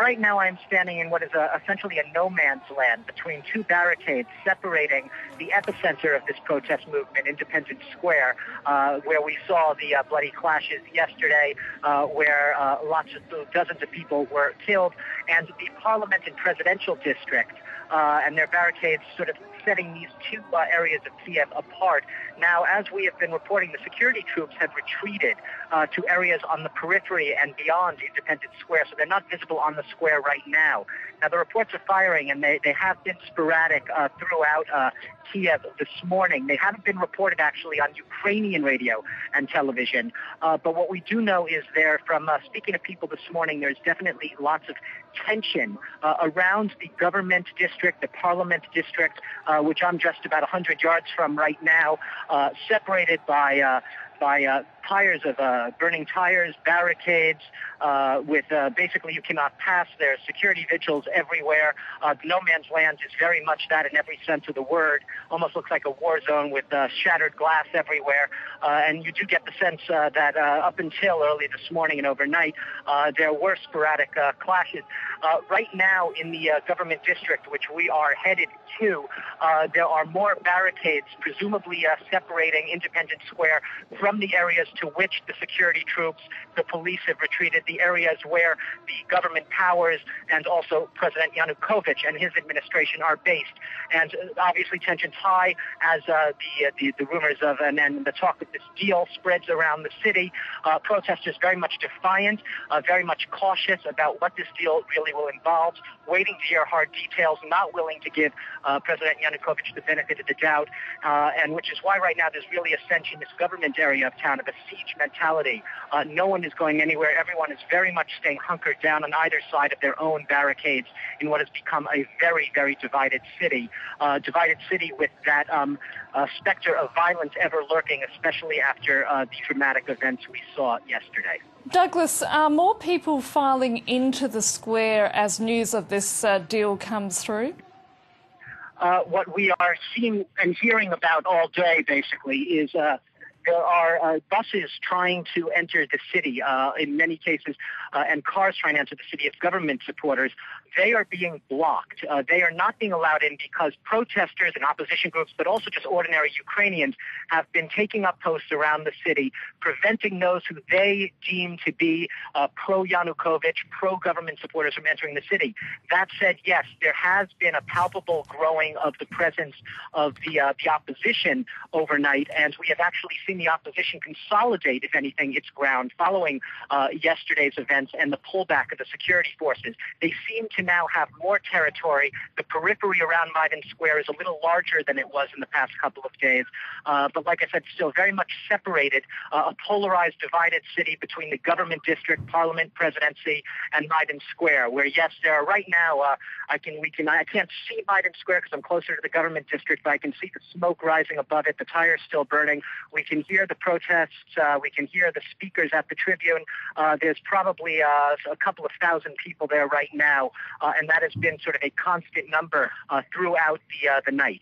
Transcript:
right now I'm standing in what is essentially a no man's land between two barricades separating the epicenter of this protest movement, Independence Square, where we saw the bloody clashes yesterday, where dozens of people were killed, and the Parliament and Presidential District, and their barricades sort of setting these two areas of Kiev apart. Now, as we have been reporting, the security troops have retreated to areas on the periphery and beyond Independence Square, so they're not visible on the square right now. Now, the reports of firing, and they have been sporadic throughout Kiev this morning. They haven't been reported, actually, on Ukrainian radio and television. But what we do know is from speaking to people this morning, there's definitely lots of tension around the government district, the parliament district, which I'm just about 100 yards from right now, separated by tires of burning tires, barricades, with basically you cannot pass. There's security vigils everywhere. No man's land is very much that in every sense of the word. Almost looks like a war zone with shattered glass everywhere. And you do get the sense that up until early this morning and overnight, there were sporadic clashes. Right now in the government district, which we are headed to, there are more barricades, presumably separating Independence Square from the areas to which the security troops, the police have retreated, the areas where the government powers and also President Yanukovych and his administration are based. And obviously tensions high as the rumors of and the talk of this deal spreads around the city. Protesters very much defiant, very much cautious about what this deal really will involve, waiting to hear hard details, not willing to give President Yanukovych the benefit of the doubt, and which is why right now there's really a sense in this government area of town of a siege mentality. No one is going anywhere. Everyone is very much staying hunkered down on either side of their own barricades in what has become a very, very divided city. Divided city with that specter of violence ever lurking, especially after the dramatic events we saw yesterday. Douglas, are more people filing into the square as news of this deal comes through? What we are seeing and hearing about all day, basically, is there are buses trying to enter the city, in many cases, and cars trying to enter the city of government supporters. They are being blocked. They are not being allowed in because protesters and opposition groups, but also just ordinary Ukrainians, have been taking up posts around the city, preventing those who they deem to be pro-Yanukovych, pro-government supporters from entering the city. That said, yes, there has been a palpable growing of the presence of the opposition overnight, and we have actually seen the opposition consolidate, if anything, its ground following yesterday's events and the pullback of the security forces. They seem to now have more territory. The periphery around Maidan Square is a little larger than it was in the past couple of days. But like I said, still very much separated, a polarized, divided city between the government district, parliament, presidency, and Maidan Square, where, yes, there are right now, I can't see Maidan Square because I'm closer to the government district, but I can see the smoke rising above it, the tires still burning. We can hear the protests. We can hear the speakers at the Tribune. There's probably a couple of thousand people there right now, and that has been sort of a constant number throughout the night.